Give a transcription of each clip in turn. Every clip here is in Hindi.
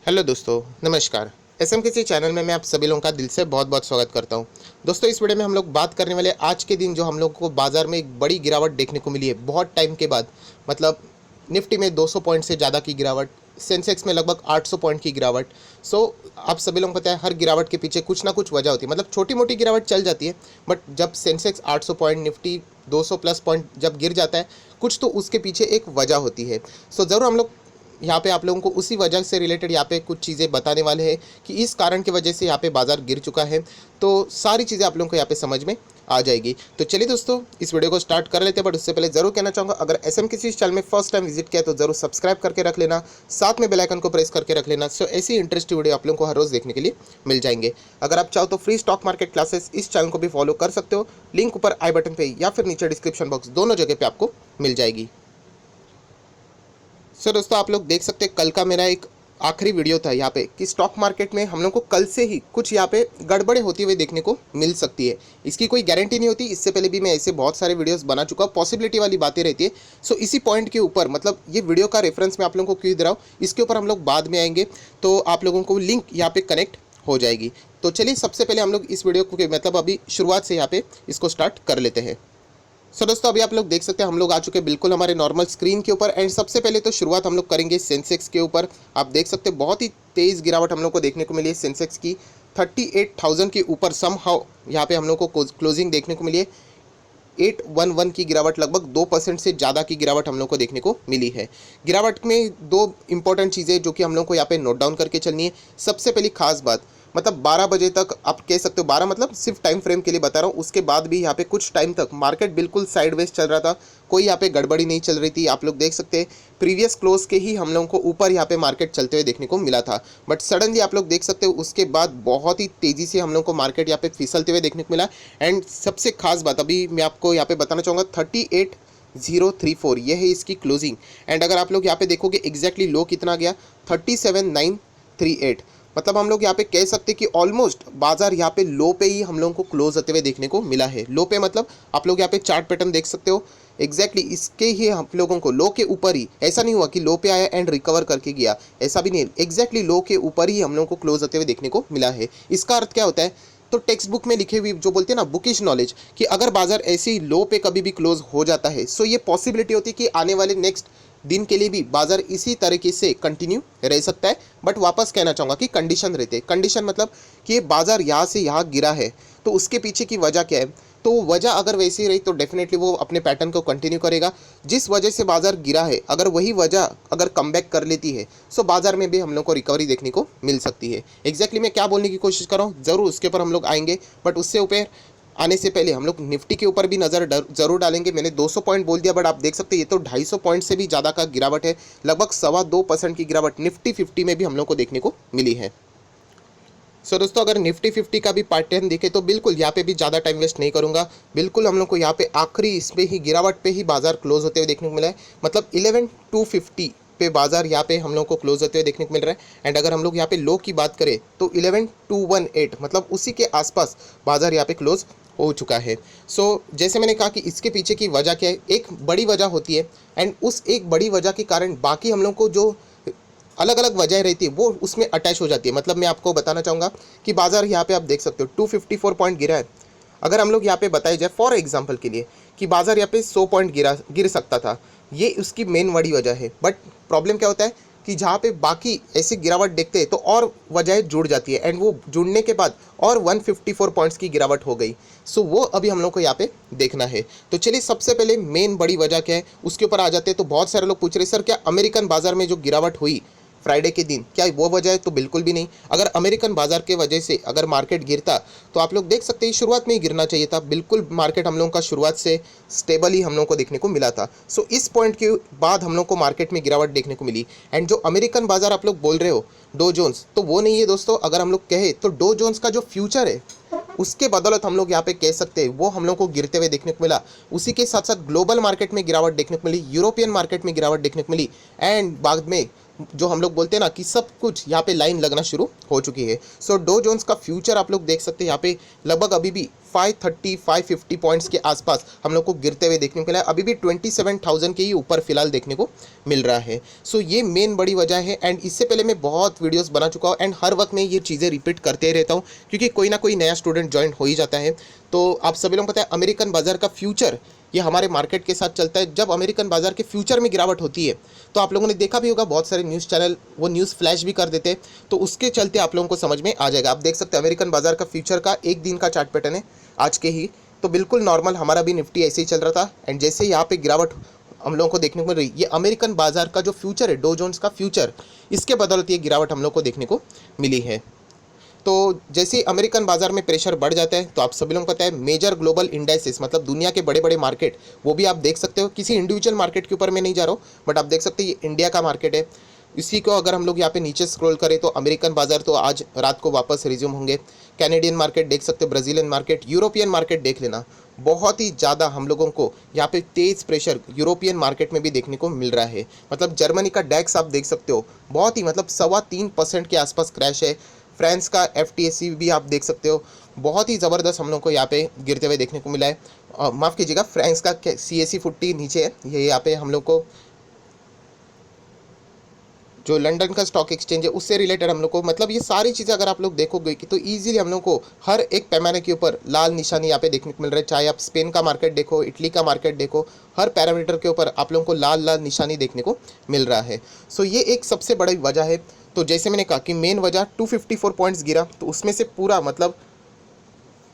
हेलो दोस्तों, नमस्कार। एसएमकेसी चैनल में मैं आप सभी लोगों का दिल से बहुत बहुत स्वागत करता हूं। दोस्तों, इस वीडियो में हम लोग बात करने वाले आज के दिन जो हम लोग को बाज़ार में एक बड़ी गिरावट देखने को मिली है बहुत टाइम के बाद। मतलब निफ्टी में 200 पॉइंट से ज़्यादा की गिरावट, सेंसेक्स में लगभग 800 पॉइंट की गिरावट। आप सभी लोगों को पता है हर गिरावट के पीछे कुछ ना कुछ वजह होती है। मतलब छोटी मोटी गिरावट चल जाती है, बट जब Sensex 800 point, Nifty 200 plus point जब गिर जाता है, कुछ तो उसके पीछे एक वजह होती है। ज़रूर हम लोग यहाँ पे आप लोगों को उसी वजह से रिलेटेड यहाँ पे कुछ चीज़ें बताने वाले हैं कि इस कारण की वजह से यहाँ पे बाज़ार गिर चुका है। तो सारी चीज़ें आप लोगों को यहाँ पे समझ में आ जाएगी। तो चलिए दोस्तों, इस वीडियो को स्टार्ट कर लेते हैं। बट उससे पहले ज़रूर कहना चाहूँगा, अगर एसएमकेसी चैनल में फर्स्ट टाइम विजिट किया तो ज़रूर सब्सक्राइब करके रख लेना, साथ में बेल आइकन को प्रेस करके रख लेना। सो ऐसी इंटरेस्टिंग वीडियो आप लोगों को हर रोज़ देखने के लिए मिल जाएंगे। अगर आप चाहो तो फ्री स्टॉक मार्केट क्लासेस इस चैनल को भी फॉलो कर सकते हो। लिंक ऊपर आई बटन पर या फिर नीचे डिस्क्रिप्शन बॉक्स, दोनों जगह पर आपको मिल जाएगी। दोस्तों, आप लोग देख सकते हैं कल का मेरा एक आखिरी वीडियो था यहाँ पे कि स्टॉक मार्केट में हम लोग को कल से ही कुछ यहाँ पे गड़बड़े होती हुई देखने को मिल सकती है। इसकी कोई गारंटी नहीं होती। इससे पहले भी मैं ऐसे बहुत सारे वीडियोस बना चुका हूँ, पॉसिबिलिटी वाली बातें रहती है। इसी पॉइंट के ऊपर, मतलब ये वीडियो का रेफरेंस मैं आप लोगों को क्यों दे रहा हूँ, इसके ऊपर हम लोग बाद में आएंगे, तो आप लोगों को लिंक यहाँ पे कनेक्ट हो जाएगी। तो चलिए, सबसे पहले हम लोग इस वीडियो को मतलब अभी शुरुआत से यहाँ पे इसको स्टार्ट कर लेते हैं। दोस्तों, अभी आप लोग देख सकते हैं हम लोग आ चुके हैं बिल्कुल हमारे नॉर्मल स्क्रीन के ऊपर। एंड सबसे पहले तो शुरुआत हम लोग करेंगे सेंसेक्स के ऊपर। आप देख सकते हैं बहुत ही तेज़ गिरावट हम लोग को देखने को मिली है सेंसेक्स की। 38,000 के ऊपर समहाउ यहाँ पे हम लोग को क्लोजिंग देखने को मिली है। 811 की गिरावट, लगभग 2% से ज़्यादा की गिरावट हम लोग को देखने को मिली है। गिरावट में दो इंपॉर्टेंट चीज़ें जो कि हम लोग को यहाँ पे नोट डाउन करके चलनी है। सबसे पहली खास बात, मतलब 12 बजे तक आप कह सकते हो, 12 मतलब सिर्फ टाइम फ्रेम के लिए बता रहा हूँ, उसके बाद भी यहाँ पे कुछ टाइम तक मार्केट बिल्कुल साइडवेज चल रहा था। कोई यहाँ पे गड़बड़ी नहीं चल रही थी। आप लोग देख सकते हैं प्रीवियस क्लोज के ही हम लोगों को ऊपर यहाँ पे मार्केट चलते हुए देखने को मिला था। बट सडनली आप लोग देख सकते हो उसके बाद बहुत ही तेज़ी से हम लोग को मार्केट यहाँ पे फिसलते हुए देखने को मिला। एंड सबसे खास बात अभी मैं आपको यहाँ पे बताना चाहूँगा, 38,034 ये है इसकी क्लोजिंग। एंड अगर आप लोग यहाँ पे देखोगे एग्जैक्टली लो कितना गया, 37,938। मतलब हम लोग यहाँ पे कह सकते हैं कि ऑलमोस्ट बाजार यहाँ पे लो पे ही हम लोगों को क्लोज होते हुए देखने को मिला है। लो पे मतलब आप लोग यहाँ पे चार्ट पैटर्न देख सकते हो, एग्जैक्टली इसके ही हम लोगों को लो के ऊपर ही, ऐसा नहीं हुआ कि लो पे आया एंड रिकवर करके गया, ऐसा भी नहीं, एग्जैक्टली लो के ऊपर ही हम लोगों को क्लोज होते हुए देखने को मिला है। इसका अर्थ क्या होता है, तो टेक्स्ट बुक में लिखी हुई जो बोलते हैं ना बुकिश नॉलेज, कि अगर बाजार ऐसे ही लो पे कभी भी क्लोज हो जाता है, सो ये पॉसिबिलिटी होती है कि आने वाले नेक्स्ट दिन के लिए भी बाजार इसी तरीके से कंटिन्यू रह सकता है। बट वापस कहना चाहूँगा कि कंडीशन रहते हैं। कंडीशन मतलब कि ये बाजार यहाँ से यहाँ गिरा है, तो उसके पीछे की वजह क्या है। तो वजह अगर वैसी रही तो डेफिनेटली वो अपने पैटर्न को कंटिन्यू करेगा। जिस वजह से बाजार गिरा है, अगर वही वजह अगर कमबैक कर लेती है, सो बाजार में भी हम लोग को रिकवरी देखने को मिल सकती है। एग्जैक्टली मैं क्या बोलने की कोशिश कर रहा हूँ, ज़रूर उसके ऊपर हम लोग आएंगे। बट उससे ऊपर आने से पहले हम लोग निफ्टी के ऊपर भी नज़र ज़रूर डालेंगे। मैंने 200 पॉइंट बोल दिया, बट आप देख सकते हैं ये तो 250 पॉइंट से भी ज़्यादा का गिरावट है। लगभग 2.25% की गिरावट निफ्टी 50 में भी हम लोग को देखने को मिली है। दोस्तों, अगर निफ्टी 50 का भी पैटर्न देखें तो बिल्कुल यहाँ पे भी ज़्यादा टाइम वेस्ट नहीं करूँगा। बिल्कुल हम लोग को यहाँ पे आखिरी इस पे ही गिरावट पे ही बाजार क्लोज होते हुए देखने को मिला है। मतलब 11,250 पे बाजार यहाँ पे हम लोग को क्लोज होते हुए देखने को मिल रहा है। एंड अगर हम लोग यहाँ पे लो की बात करें तो 11,218, मतलब उसी के आसपास बाजार यहाँ पे क्लोज हो चुका है। जैसे मैंने कहा कि इसके पीछे की वजह क्या है, एक बड़ी वजह होती है। एंड उस एक बड़ी वजह के कारण बाकी हम लोग को जो अलग अलग वजह रहती है वो उसमें अटैच हो जाती है। मतलब मैं आपको बताना चाहूँगा कि बाजार यहाँ पे आप देख सकते हो 254 पॉइंट गिरा है। अगर हम लोग यहाँ पे बताया जाए फॉर एग्जांपल के लिए कि बाजार यहाँ पे 100 पॉइंट गिर सकता था, ये उसकी मेन बड़ी वजह है। बट प्रॉब्लम क्या होता है कि जहाँ पे बाकी ऐसी गिरावट देखते हैं तो और वजह जुड़ जाती है, एंड वो जुड़ने के बाद और 154 पॉइंट्स की गिरावट हो गई। वो अभी हम लोग को यहाँ पे देखना है। तो चलिए, सबसे पहले मेन बड़ी वजह क्या है उसके ऊपर आ जाते हैं। तो बहुत सारे लोग पूछ रहे सर, क्या अमेरिकन बाजार में जो गिरावट हुई फ्राइडे के दिन, क्या वो वजह है? तो बिल्कुल भी नहीं। अगर अमेरिकन बाजार के वजह से अगर मार्केट गिरता तो आप लोग देख सकते हैं शुरुआत में ही गिरना चाहिए था। बिल्कुल मार्केट हम लोगों का शुरुआत से स्टेबल ही हम लोगों को देखने को मिला था। इस पॉइंट के बाद हम लोग को मार्केट में गिरावट देखने को मिली। एंड जो अमेरिकन बाजार आप लोग बोल रहे हो डो जोन्स, तो वो नहीं है दोस्तों। अगर हम लोग कहें तो डो जोन्स का जो फ्यूचर है उसके बदौलत हम लोग यहाँ पे कह सकते हैं वो हम लोग को गिरते हुए देखने को मिला। उसी के साथ साथ ग्लोबल मार्केट में गिरावट देखने को मिली, यूरोपियन मार्केट में गिरावट देखने को मिली। एंड बाद में जो हम लोग बोलते हैं ना कि सब कुछ यहाँ पे लाइन लगना शुरू हो चुकी है। डो जोन्स का फ्यूचर आप लोग देख सकते हैं यहाँ पे लगभग अभी भी 530 550 पॉइंट्स के आसपास हम लोग को गिरते हुए देखने को मिला है। अभी भी 27,000 के ही ऊपर फिलहाल देखने को मिल रहा है। सो ये मेन बड़ी वजह है। एंड इससे पहले मैं बहुत वीडियोस बना चुका हूँ एंड हर वक्त मैं ये चीज़ें रिपीट करते ही रहता हूँ, क्योंकि कोई ना कोई नया स्टूडेंट ज्वाइन हो ही जाता है। तो आप सभी लोगों को पता है अमेरिकन बाजार का फ्यूचर ये हमारे मार्केट के साथ चलता है। जब अमेरिकन बाजार के फ्यूचर में गिरावट होती है तो आप लोगों ने देखा भी होगा, बहुत सारे न्यूज़ चैनल वो न्यूज़ फ्लैश भी कर देते हैं, तो उसके चलते आप लोगों को समझ में आ जाएगा। आप देख सकते हैं अमेरिकन बाजार का फ्यूचर का एक दिन का चार्ट पैटर्न है आज के ही, तो बिल्कुल नॉर्मल हमारा भी निफ्टी ऐसे ही चल रहा था। एंड जैसे यहाँ पे गिरावट हम लोगों को देखने को मिल रही, ये अमेरिकन बाजार का जो फ्यूचर है, डो जोन्स का फ्यूचर, इसके बदौलत ये गिरावट हम लोग को देखने को मिली है। तो जैसे अमेरिकन बाजार में प्रेशर बढ़ जाता है तो आप सभी लोगों को पता है मेजर ग्लोबल इंडेक्सेस, मतलब दुनिया के बड़े बड़े मार्केट, वो भी आप देख सकते हो। किसी इंडिविजुअल मार्केट के ऊपर मैं नहीं जा रहा हूँ, बट आप देख सकते हैं ये इंडिया का मार्केट है। इसी को अगर हम लोग यहाँ पे नीचे स्क्रॉल करें तो अमेरिकन बाजार तो आज रात को वापस रिज्यूम होंगे। कैनेडियन मार्केट देख सकते हो, ब्राज़ीलियन मार्केट, यूरोपियन मार्केट देख लेना, बहुत ही ज़्यादा हम लोगों को यहाँ पे तेज़ प्रेशर यूरोपियन मार्केट में भी देखने को मिल रहा है। मतलब जर्मनी का डैक्स आप देख सकते हो, बहुत ही मतलब 3.25% के आसपास क्रैश है। फ्रांस का FTSE भी आप देख सकते हो, बहुत ही ज़बरदस्त हम लोग को यहाँ पे गिरते हुए देखने को मिला है। माफ़ कीजिएगा, फ्रांस का CAC 40 नीचे है, ये यहाँ पे हम लोग को जो लंदन का स्टॉक एक्सचेंज है उससे रिलेटेड हम लोग को, मतलब ये सारी चीज़ें अगर आप लोग देखोगे कि तो ईजिली हम लोग को हर एक पैमाने के ऊपर लाल निशानी यहाँ पे देखने को मिल रहा है। चाहे आप स्पेन का मार्केट देखो, इटली का मार्केट देखो, हर पैरामीटर के ऊपर आप लोगों को लाल लाल निशानी देखने को मिल रहा है। सो ये एक सबसे बड़ी वजह है। तो जैसे मैंने कहा कि मेन वजह 254 पॉइंट्स गिरा, तो उसमें से पूरा मतलब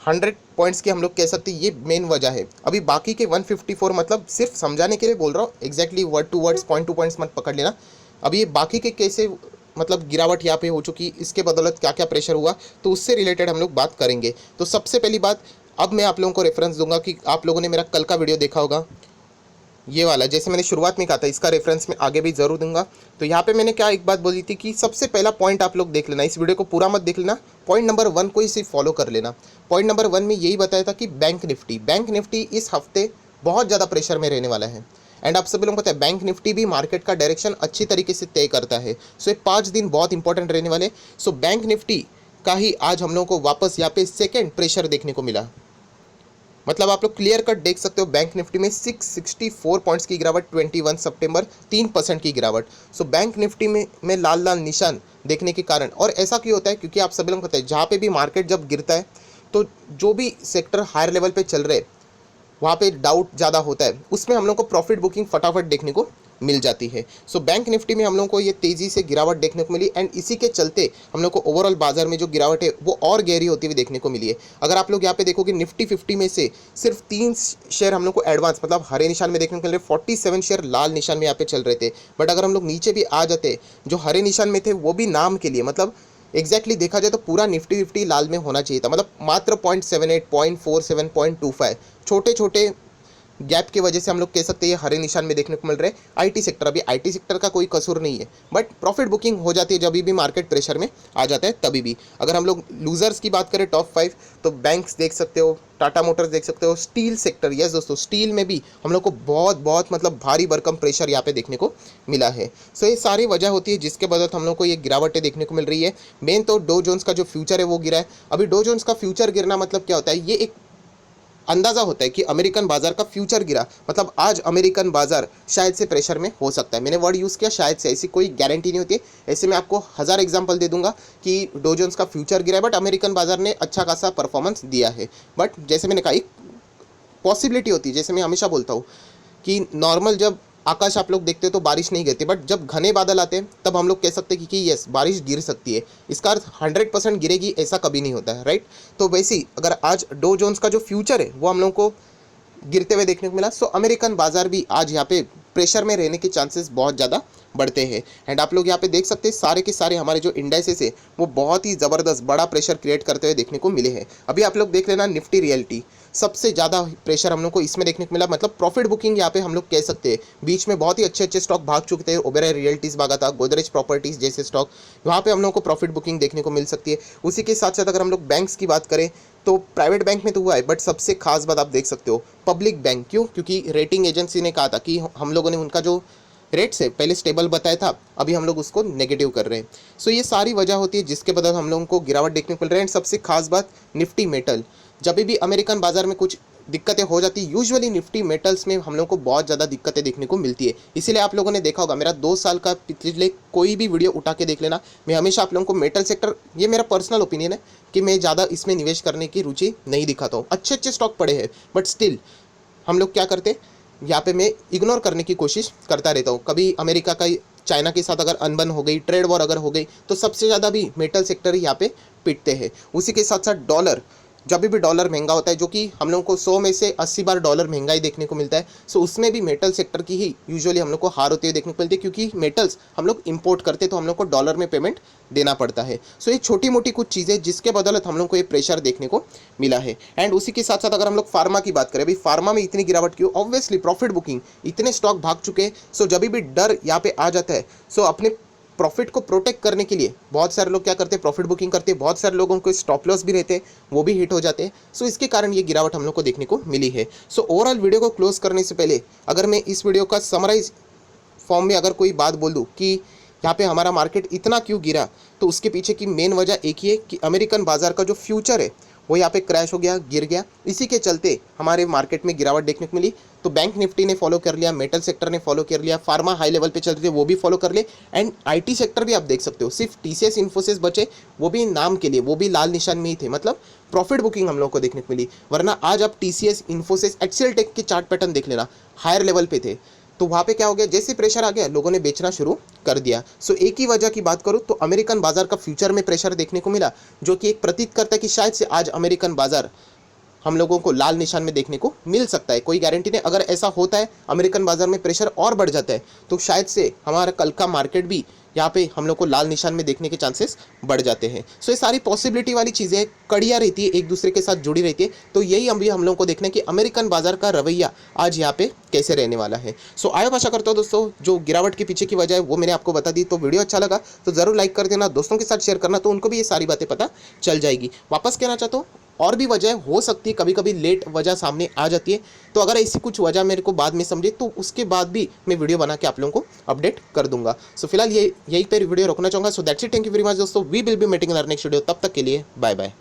100 पॉइंट्स की हम लोग कह सकते हैं ये मेन वजह है। अभी बाकी के 154 मतलब सिर्फ समझाने के लिए बोल रहा हूँ, exactly word to words point to points मत पकड़ लेना। अभी ये बाकी के कैसे मतलब गिरावट यहाँ पे हो चुकी, इसके बदौलत क्या क्या प्रेशर हुआ, तो उससे रिलेटेड हम लोग बात करेंगे। तो सबसे पहली बात, अब मैं आप लोगों को रेफरेंस दूंगा कि आप लोगों ने मेरा कल का वीडियो देखा होगा, ये वाला, जैसे मैंने शुरुआत में कहा था, इसका रेफरेंस मैं आगे भी ज़रूर दूंगा। तो यहाँ पे मैंने क्या एक बात बोली थी कि सबसे पहला पॉइंट आप लोग देख लेना, इस वीडियो को पूरा मत देख लेना, पॉइंट नंबर 1 को ही सिर्फ फॉलो कर लेना। पॉइंट नंबर 1 में यही बताया था कि बैंक निफ्टी इस हफ्ते बहुत ज़्यादा प्रेशर में रहने वाला है। एंड आप सभी लोगों को पता है बैंक निफ्टी भी मार्केट का डायरेक्शन अच्छी तरीके से तय करता है। सो ये 5 दिन बहुत इंपॉर्टेंट रहने वाले। सो बैंक निफ्टी का ही आज हम लोगों को वापस यहाँ पे सेकेंड प्रेशर देखने को मिला। मतलब आप लोग क्लियर कट देख सकते हो, बैंक निफ्टी में 664 पॉइंट्स की गिरावट, 21 सितंबर 3% की गिरावट। सो बैंक निफ्टी में लाल लाल निशान देखने के कारण, और ऐसा क्यों होता है, क्योंकि आप सभी लोगों को पता है जहाँ पे भी मार्केट जब गिरता है तो जो भी सेक्टर हायर लेवल पे चल रहे वहाँ पे डाउट ज़्यादा होता है, उसमें हम लोग को प्रॉफिट बुकिंग फटाफट देखने को मिल जाती है। सो बैंक निफ्टी में हम लोग को ये तेज़ी से गिरावट देखने को मिली। एंड इसी के चलते हम लोग को ओवरऑल बाजार में जो गिरावट है वो और गहरी होती हुई देखने को मिली है। अगर आप लोग यहाँ पे देखोगे निफ्टी 50 में से सिर्फ 3 शेयर हम लोग को एडवांस मतलब हरे निशान में देखने को मिल रहे, 47 शेयर लाल निशान में यहाँ पे चल रहे थे। बट अगर हम लोग नीचे भी आ जाते, जो हरे निशान में थे वो भी नाम के लिए, मतलब एग्जैक्टली देखा जाए तो पूरा निफ्टी 50 लाल में होना चाहिए था, मतलब मात्र 0.78, 0.47, 0.25 छोटे छोटे गैप की वजह से हम लोग कह सकते हैं ये हरे निशान में देखने को मिल रहे हैं। आईटी सेक्टर, अभी आईटी सेक्टर का कोई कसूर नहीं है, बट प्रॉफिट बुकिंग हो जाती है जब भी मार्केट प्रेशर में आ जाता है तभी भी। अगर हम लोग लूजर्स की बात करें टॉप 5, तो बैंक्स देख सकते हो, टाटा मोटर्स देख सकते हो, स्टील सेक्टर, यस दोस्तों स्टील में भी हम लोग को बहुत बहुत मतलब भारी भरकम प्रेशर यहाँ पे देखने को मिला है। सो ये सारी वजह होती है जिसके बदौलत हम लोग को ये गिरावटें देखने को मिल रही है। मेन तो डो जोन्स का जो फ्यूचर है वो गिरा है। अभी डो जोन्स का फ्यूचर गिरना मतलब क्या होता है, ये एक अंदाज़ा होता है कि अमेरिकन बाजार का फ्यूचर गिरा, मतलब आज अमेरिकन बाजार शायद से प्रेशर में हो सकता है। मैंने वर्ड यूज़ किया शायद से, ऐसी कोई गारंटी नहीं होती है। ऐसे मैं आपको 1000 एग्जांपल दे दूंगा कि डो जोन्स का फ्यूचर गिरा है बट अमेरिकन बाजार ने अच्छा खासा परफॉर्मेंस दिया है। बट जैसे मैंने कहा एक पॉसिबिलिटी होती है, जैसे मैं हमेशा बोलता हूँ कि नॉर्मल जब आकाश आप लोग देखते हो तो बारिश नहीं गिरती, बट जब घने बादल आते हैं तब हम लोग कह सकते हैं कि यस बारिश गिर सकती है। इसका अर्थ 100% गिरेगी ऐसा कभी नहीं होता है, राइट। तो वैसे ही अगर आज डो जोन्स का जो फ्यूचर है वो हम लोग को गिरते हुए देखने को मिला, सो अमेरिकन बाजार भी आज यहाँ पे प्रेशर में रहने के चांसेस बहुत ज़्यादा बढ़ते हैं। एंड आप लोग यहाँ पे देख सकते हैं सारे के सारे हमारे जो इंडेक्सेस है वो बहुत ही ज़बरदस्त बड़ा प्रेशर क्रिएट करते हुए देखने को मिले हैं। अभी आप लोग देख लेना निफ्टी रियल्टी, सबसे ज़्यादा प्रेशर हम लोग को इसमें देखने को मिला, मतलब प्रॉफिट बुकिंग यहाँ पे हम लोग कह सकते हैं। बीच में बहुत ही अच्छे अच्छे स्टॉक भाग चुके थे, ओबेरॉय रियल्टीज़ भागा था, गोदरेज प्रॉपर्टीज़ जैसे स्टॉक, वहाँ पे हम लोग को प्रॉफिट बुकिंग देखने को मिल सकती है। उसी के साथ साथ अगर हम लोग बैंक्स की बात करें तो प्राइवेट बैंक में तो हुआ है, बट सबसे खास बात आप देख सकते हो पब्लिक बैंक। क्यों? क्योंकि रेटिंग एजेंसी ने कहा था कि हम लोगों ने उनका जो रेट्स है पहले स्टेबल बताया था, अभी हम लोग उसको नेगेटिव कर रहे हैं। सो ये सारी वजह होती है जिसके बदौलत हम लोगों को गिरावट देखने को मिल रही है। एंड सबसे खास बात निफ्टी मेटल, जब भी अमेरिकन बाजार में कुछ दिक्कतें हो जाती है, यूजुअली निफ्टी मेटल्स में हम लोग को बहुत ज़्यादा दिक्कतें देखने को मिलती है। इसीलिए आप लोगों ने देखा होगा मेरा 2 साल का पिछले कोई भी वीडियो उठा के देख लेना, मैं हमेशा आप लोगों को मेटल सेक्टर, ये मेरा पर्सनल ओपिनियन है कि मैं ज़्यादा इसमें निवेश करने की रुचि नहीं दिखाता हूँ। अच्छे अच्छे स्टॉक पड़े हैं, बट स्टिल हम लोग क्या करते, यहाँ पे मैं इग्नोर करने की कोशिश करता रहता हूँ। कभी अमेरिका का चाइना के साथ अगर अनबन हो गई, ट्रेड वॉर अगर हो गई, तो सबसे ज़्यादा भी मेटल सेक्टर ही यहाँ पे पिटते हैं। उसी के साथ साथ डॉलर, जब भी डॉलर महंगा होता है, जो कि हम लोग को 100 में से 80 बार डॉलर महंगाई देखने को मिलता है, सो उसमें भी मेटल सेक्टर की ही यूजुअली हम लोग को हार होती है देखने को मिलती है, क्योंकि मेटल्स हम लोग इंपोर्ट करते हैं तो हम लोग को डॉलर में पेमेंट देना पड़ता है। सो ये छोटी मोटी कुछ चीज़ें जिसके बदौलत हम लोग को ये प्रेशर देखने को मिला है। एंड उसी के साथ साथ अगर हम लोग फार्मा की बात करें, भाई फार्मा में इतनी गिरावट क्यों? ऑब्वियसली प्रॉफिट बुकिंग, इतने स्टॉक भाग चुके हैं। सो जब भी डर यहाँ पे आ जाता है, सो अपने प्रॉफिट को प्रोटेक्ट करने के लिए बहुत सारे लोग क्या करते हैं, प्रॉफिट बुकिंग करते हैं। बहुत सारे लोगों को स्टॉप लॉस भी रहते हैं, वो भी हिट हो जाते हैं। सो इसके कारण ये गिरावट हम लोग को देखने को मिली है। सो ओवरऑल वीडियो को क्लोज करने से पहले अगर मैं इस वीडियो का समराइज फॉर्म में अगर कोई बात बोल दूँ कि यहाँ पे हमारा मार्केट इतना क्यों गिरा, तो उसके पीछे की मेन वजह एक ही है कि अमेरिकन बाजार का जो फ्यूचर है वो यहाँ पे क्रैश हो गया, गिर गया। इसी के चलते हमारे मार्केट में गिरावट देखने को मिली। तो बैंक निफ्टी ने फॉलो कर लिया, मेटल सेक्टर ने फॉलो कर लिया, फार्मा हाई लेवल पे चल रही थे वो भी फॉलो कर ले, एंड आईटी सेक्टर भी आप देख सकते हो। सिर्फ टीसीएस इन्फोसिस बचे, वो भी नाम के लिए, वो भी लाल निशान में ही थे, मतलब प्रॉफिट बुकिंग हम लोग को देखने को मिली। वरना आज आप टीसीएस, इन्फोसिस, एक्सेल टेक के चार्ट पैटर्न देख लेना, हायर लेवल पे थे। तो वहाँ पे क्या हो गया, जैसे प्रेशर आ गया लोगों ने बेचना शुरू कर दिया। सो एक ही वजह की बात करूँ तो अमेरिकन बाजार का फ्यूचर में प्रेशर देखने को मिला, जो कि एक प्रतीत करता है कि शायद से आज अमेरिकन बाजार हम लोगों को लाल निशान में देखने को मिल सकता है। कोई गारंटी नहीं, अगर ऐसा होता है अमेरिकन बाजार में प्रेशर और बढ़ जाता है तो शायद से हमारा कल का मार्केट भी यहाँ पे हम लोग को लाल निशान में देखने के चांसेस बढ़ जाते हैं। सो ये सारी पॉसिबिलिटी वाली चीज़ें कड़ियाँ रहती है, एक दूसरे के साथ जुड़ी रहती है। तो यही हम लोगों को देखना है कि अमेरिकन बाजार का रवैया आज यहाँ पे कैसे रहने वाला है। सो आयो आशा करता हूँ दोस्तों जो गिरावट के पीछे की वजह है वो मैंने आपको बता दी। तो वीडियो अच्छा लगा तो ज़रूर लाइक कर देना, दोस्तों के साथ शेयर करना, तो उनको भी ये सारी बातें पता चल जाएगी। वापस कहना चाहता हूँ और भी वजह हो सकती है, कभी कभी लेट वजह सामने आ जाती है। तो अगर ऐसी कुछ वजह मेरे को बाद में समझे तो उसके बाद भी मैं वीडियो बना के आप लोगों को अपडेट कर दूंगा। सो फिलहाल यही पर वीडियो रोकना चाहूँगा। So that's it, thank you very much दोस्तों, we will be meeting in our next video. तब तक के लिए बाय बाय।